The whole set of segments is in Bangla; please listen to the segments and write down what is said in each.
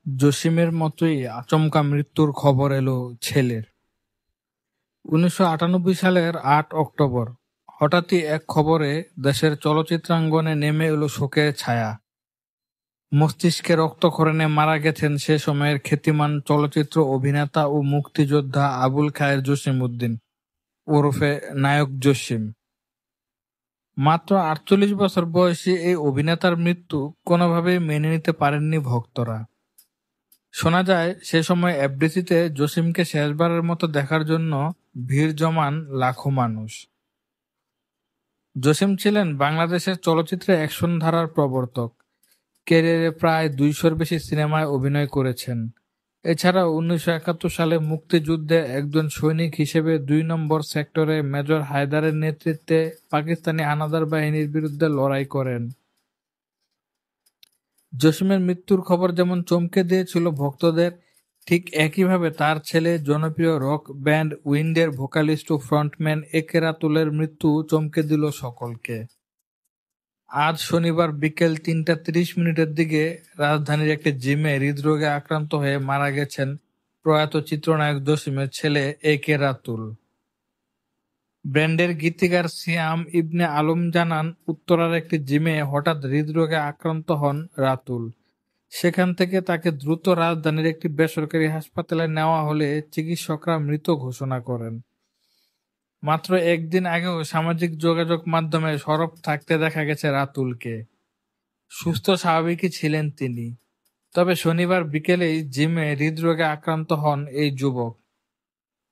জসিমের মতোই আচমকা মৃত্যুর খবর এলো ছেলের। ১৯৯৮ সালের ৮ অক্টোবর হঠাৎই এক খবরে দেশের চলচ্চিত্রাঙ্গনে নেমে এলো শোকের ছায়া। মস্তিষ্কে রক্তক্ষরণে মারা গেছেন সে সময়ের খ্যাতিমান চলচ্চিত্র অভিনেতা ও মুক্তিযোদ্ধা আবুল খায়ের জসিম উদ্দিন ওরফে নায়ক জসিম। মাত্র ৪৮ বছর বয়সী এই অভিনেতার মৃত্যু কোনোভাবেই মেনে নিতে পারেননি ভক্তরা। শোনা যায় সে সময় এফডিসিতে জসিমকে শেষবারের মতো দেখার জন্য ভিড় জমান লাখো মানুষ। জসিম ছিলেন বাংলাদেশের চলচ্চিত্রে অ্যাকশন ধারার প্রবর্তক। ক্যারিয়ারে প্রায় ২০০-র বেশি সিনেমায় অভিনয় করেছেন। এছাড়াও ১৯৭১ সালে মুক্তিযুদ্ধে একজন সৈনিক হিসেবে ২ নম্বর সেক্টরে মেজর হায়দারের নেতৃত্বে পাকিস্তানি হানাদার বাহিনীর বিরুদ্ধে লড়াই করেন। জসিমের মৃত্যুর খবর যেমন চমকে দিয়েছিল ভক্তদের, ঠিক একইভাবে তার ছেলে জনপ্রিয় রক ব্যান্ড উইন্ডের ভোকালিস্ট ও ফ্রন্টম্যান একে রাতুলের মৃত্যু চমকে দিল সকলকে। আজ শনিবার বিকেল ৩টা ৩০ দিকে রাজধানীর একটি জিমে হৃদরোগে আক্রান্ত হয়ে মারা গেছেন প্রয়াত চিত্রনায়ক জসিমের ছেলে একে রাতুল। ব্যান্ডের গীতিকার সিয়াম ইবনে আলম জানান, উত্তরার একটি জিমে হঠাৎ হৃদরোগে আক্রান্ত হন রাতুল। সেখান থেকে তাকে দ্রুত রাজধানীর একটি বেসরকারি হাসপাতালে নেওয়া হলে চিকিৎসকরা মৃত ঘোষণা করেন। মাত্র একদিন আগেও সামাজিক যোগাযোগ মাধ্যমে সরব থাকতে দেখা গেছে রাতুলকে। সুস্থ স্বাভাবিকই ছিলেন তিনি। তবে শনিবার বিকেলেই জিমে হৃদরোগে আক্রান্ত হন এই যুবক।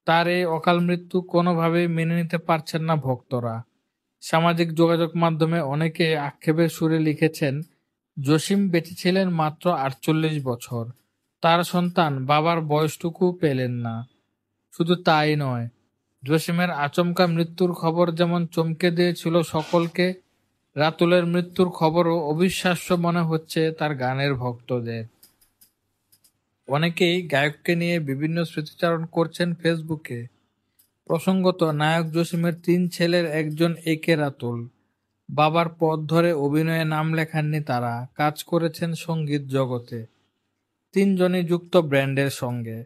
তার এই অকাল মৃত্যু কোনোভাবেই মেনে নিতে পারছেন না ভক্তরা। সামাজিক যোগাযোগ মাধ্যমে অনেকে আক্ষেপের সুরে লিখেছেন, জসিম বেঁচে ছিলেন মাত্র ৪৮ বছর, তার সন্তান বাবার বয়সটুকু পেলেন না। শুধু তাই নয়, জসিমের আচমকা মৃত্যুর খবর যেমন চমকে দিয়েছিল সকলকে, রাতুলের মৃত্যুর খবরও অবিশ্বাস্য মনে হচ্ছে তার গানের ভক্তদের। অনেকেই গায়ককে নিয়ে বিভিন্ন স্মৃতিচারণ করছেন ফেসবুকে। প্রসঙ্গত, নায়ক জসিমের ৩ ছেলের একজন একে রাতুল। বাবার পথ ধরে অভিনয়ে নাম লেখাননি তারা, কাজ করেছেন সঙ্গীত জগতে। ৩ জনই যুক্ত ব্যান্ডের সঙ্গে।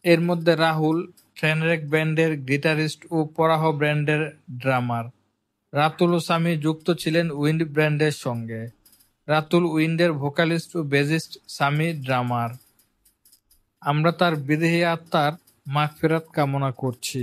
এর মধ্যে রাহুল ট্রেনরেক ব্যান্ডের গিটারিস্ট ও পরাহ ব্যান্ডের ড্রামার। রাতুল ও সামি যুক্ত ছিলেন উইন্ড ব্যান্ডের সঙ্গে। রাতুল উইন্ডের ভোকালিস্ট ও বেসিস্ট, সামি ড্রামার। আমরা তার বিদেহী আত্মার মাগফিরাত কামনা করছি।